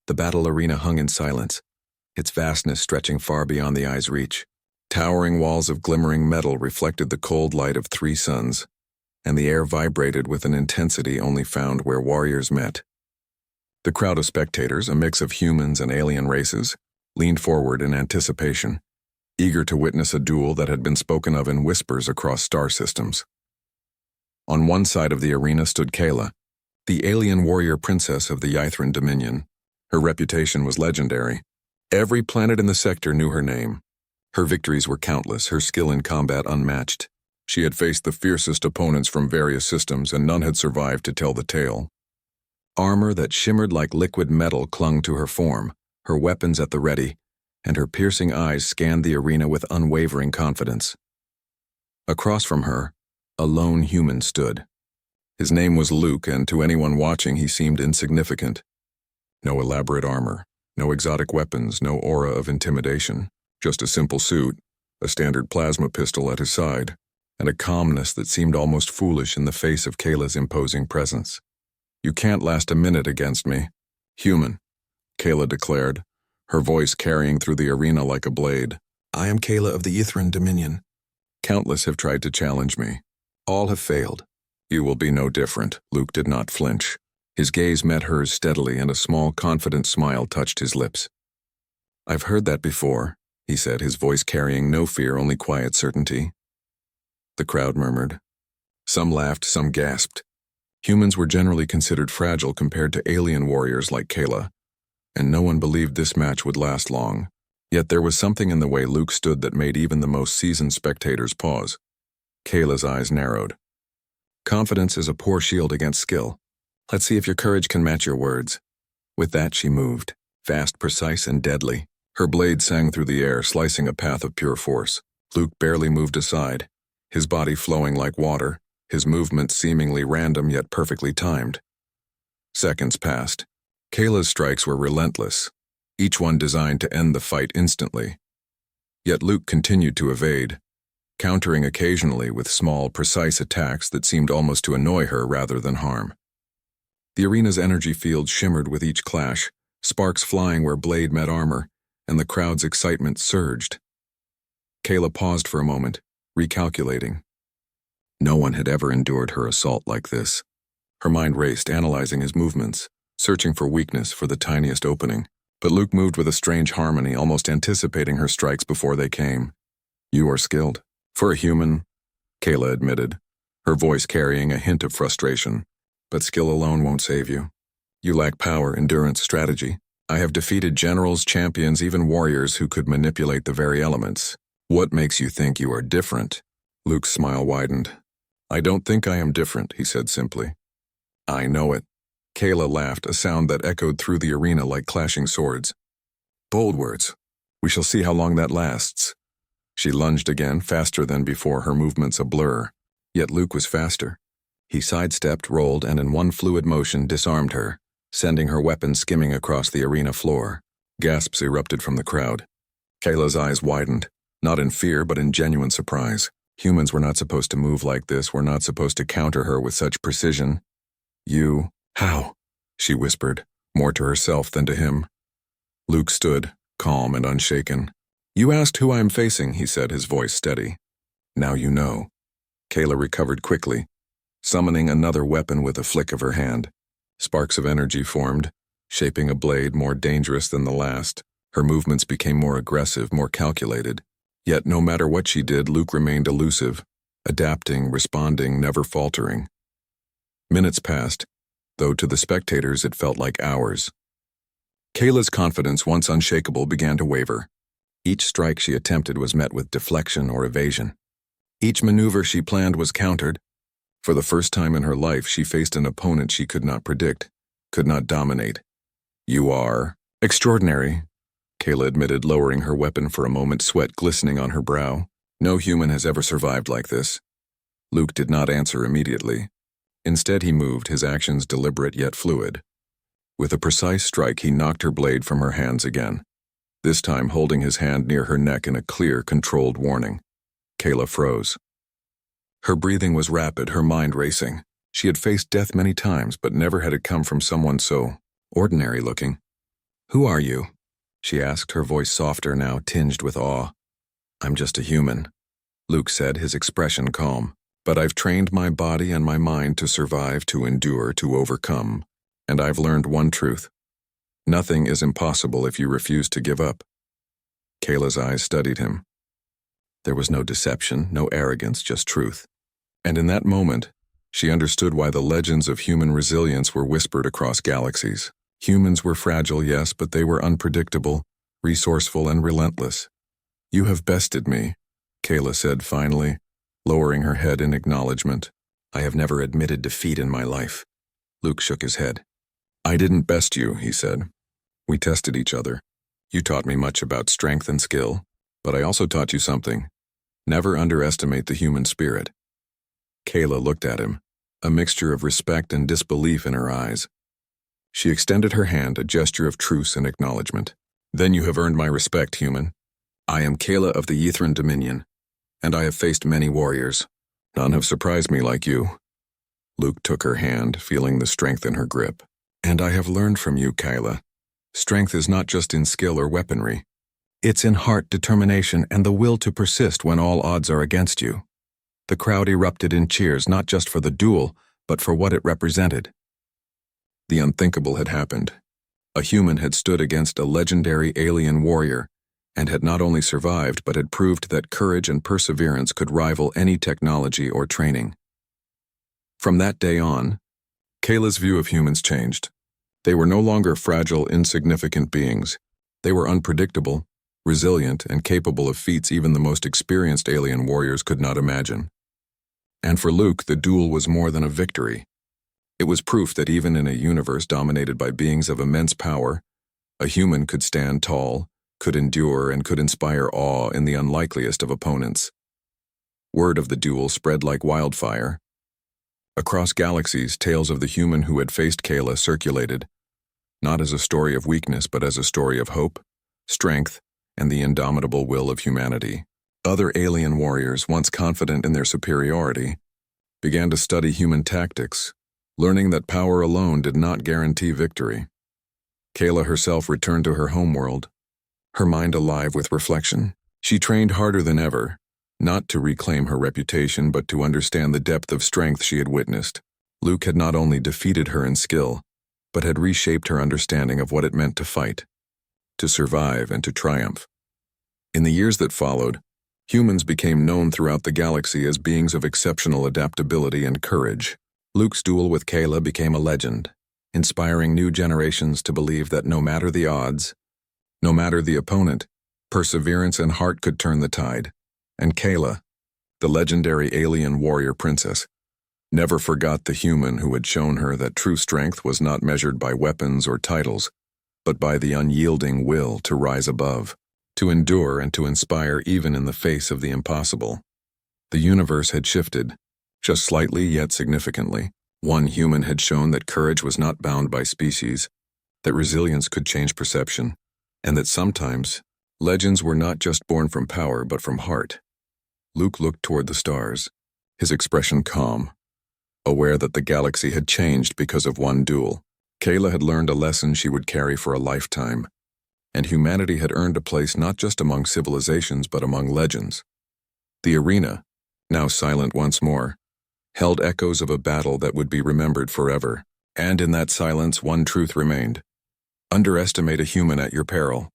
The battle arena hung in silence, its vastness stretching far beyond the eye's reach. Towering walls of glimmering metal reflected the cold light of 3 suns, and the air vibrated with an intensity only found where warriors met. The crowd of spectators, a mix of humans and alien races, leaned forward in anticipation, eager to witness a duel that had been spoken of in whispers across star systems. On one side of the arena stood Kayla, the alien warrior princess of the Ythran Dominion. Her reputation was legendary. Every planet in the sector knew her name. Her victories were countless, her skill in combat unmatched. She had faced the fiercest opponents from various systems, and none had survived to tell the tale. Armor that shimmered like liquid metal clung to her form, her weapons at the ready, and her piercing eyes scanned the arena with unwavering confidence. Across from her, a lone human stood. His name was Luke, and to anyone watching he seemed insignificant. No elaborate armor, no exotic weapons, no aura of intimidation. Just a simple suit, a standard plasma pistol at his side, and a calmness that seemed almost foolish in the face of Kayla's imposing presence. "You can't last a minute against me, human," Kayla declared, her voice carrying through the arena like a blade. "I am Kayla of the Ythran Dominion. Countless have tried to challenge me. All have failed. You will be no different." Luke did not flinch. His gaze met hers steadily, and a small, confident smile touched his lips. "I've heard that before," he said, his voice carrying no fear, only quiet certainty. The crowd murmured. Some laughed, some gasped. Humans were generally considered fragile compared to alien warriors like Kayla, and no one believed this match would last long. Yet there was something in the way Luke stood that made even the most seasoned spectators pause. Kayla's eyes narrowed. "Confidence is a poor shield against skill. Let's see if your courage can match your words." With that she moved, fast, precise, and deadly. Her blade sang through the air, slicing a path of pure force. Luke barely moved aside, his body flowing like water, his movements seemingly random yet perfectly timed. Seconds passed. Kayla's strikes were relentless, each one designed to end the fight instantly. Yet Luke continued to evade, countering occasionally with small, precise attacks that seemed almost to annoy her rather than harm. The arena's energy field shimmered with each clash, sparks flying where blade met armor, and the crowd's excitement surged. Kayla paused for a moment, recalculating. No one had ever endured her assault like this. Her mind raced, analyzing his movements, searching for weakness, for the tiniest opening. But Luke moved with a strange harmony, almost anticipating her strikes before they came. "You are skilled. For a human," Kayla admitted, her voice carrying a hint of frustration. "But skill alone won't save you. You lack power, endurance, strategy. I have defeated generals, champions, even warriors who could manipulate the very elements. What makes you think you are different?" Luke's smile widened. "I don't think I am different," he said simply. "I know it." Kayla laughed, a sound that echoed through the arena like clashing swords. "Bold words. We shall see how long that lasts." She lunged again, faster than before, her movements a blur. Yet Luke was faster. He sidestepped, rolled, and in one fluid motion disarmed her, sending her weapon skimming across the arena floor. Gasps erupted from the crowd. Kayla's eyes widened, not in fear but in genuine surprise. Humans were not supposed to move like this, were not supposed to counter her with such precision. "You... how?" she whispered, more to herself than to him. Luke stood, calm and unshaken. "You asked who I am facing," he said, his voice steady. "Now you know." Kayla recovered quickly, summoning another weapon with a flick of her hand. Sparks of energy formed, shaping a blade more dangerous than the last. Her movements became more aggressive, more calculated. Yet no matter what she did, Luke remained elusive, adapting, responding, never faltering. Minutes passed, though to the spectators it felt like hours. Kayla's confidence, once unshakable, began to waver. Each strike she attempted was met with deflection or evasion. Each maneuver she planned was countered. For the first time in her life, she faced an opponent she could not predict, could not dominate. "You are extraordinary," Kayla admitted, lowering her weapon for a moment, sweat glistening on her brow. "No human has ever survived like this." Luke did not answer immediately. Instead he moved, his actions deliberate yet fluid. With a precise strike, he knocked her blade from her hands again, this time holding his hand near her neck in a clear, controlled warning. Kayla froze. Her breathing was rapid, her mind racing. She had faced death many times, but never had it come from someone so ordinary-looking. "Who are you?" she asked, her voice softer now, tinged with awe. "I'm just a human," Luke said, his expression calm. "But I've trained my body and my mind to survive, to endure, to overcome. And I've learned one truth. Nothing is impossible if you refuse to give up." Kayla's eyes studied him. There was no deception, no arrogance, just truth. And in that moment, she understood why the legends of human resilience were whispered across galaxies. Humans were fragile, yes, but they were unpredictable, resourceful, and relentless. "You have bested me," Kayla said finally, lowering her head in acknowledgement. "I have never admitted defeat in my life." Luke shook his head. "I didn't best you," he said. "We tested each other. You taught me much about strength and skill, but I also taught you something. Never underestimate the human spirit." Kayla looked at him, a mixture of respect and disbelief in her eyes. She extended her hand, a gesture of truce and acknowledgement. "Then you have earned my respect, human. I am Kayla of the Ythran Dominion, and I have faced many warriors. None have surprised me like you." Luke took her hand, feeling the strength in her grip. "And I have learned from you, Kayla. Strength is not just in skill or weaponry. It's in heart, determination, and the will to persist when all odds are against you." The crowd erupted in cheers, not just for the duel, but for what it represented. The unthinkable had happened. A human had stood against a legendary alien warrior, and had not only survived but had proved that courage and perseverance could rival any technology or training. From that day on, Kayla's view of humans changed. They were no longer fragile, insignificant beings. They were unpredictable, resilient, and capable of feats even the most experienced alien warriors could not imagine. And for Luke, the duel was more than a victory. It was proof that even in a universe dominated by beings of immense power, a human could stand tall, could endure, and could inspire awe in the unlikeliest of opponents. Word of the duel spread like wildfire. Across galaxies, tales of the human who had faced Kayla circulated, not as a story of weakness but as a story of hope, strength, and the indomitable will of humanity. Other alien warriors, once confident in their superiority, began to study human tactics, learning that power alone did not guarantee victory. Kayla herself returned to her homeworld, her mind alive with reflection. She trained harder than ever, not to reclaim her reputation but to understand the depth of strength she had witnessed. Luke had not only defeated her in skill, but had reshaped her understanding of what it meant to fight, to survive, and to triumph. In the years that followed, humans became known throughout the galaxy as beings of exceptional adaptability and courage. Luke's duel with Kayla became a legend, inspiring new generations to believe that no matter the odds, no matter the opponent, perseverance and heart could turn the tide. And Kayla, the legendary alien warrior princess, never forgot the human who had shown her that true strength was not measured by weapons or titles, but by the unyielding will to rise above, to endure and to inspire even in the face of the impossible. The universe had shifted, just slightly yet significantly. One human had shown that courage was not bound by species, that resilience could change perception, and that sometimes legends were not just born from power but from heart. Luke looked toward the stars, his expression calm, aware that the galaxy had changed because of one duel. Kayla had learned a lesson she would carry for a lifetime, and humanity had earned a place not just among civilizations but among legends. The arena, now silent once more, held echoes of a battle that would be remembered forever. And in that silence, one truth remained. Underestimate a human at your peril.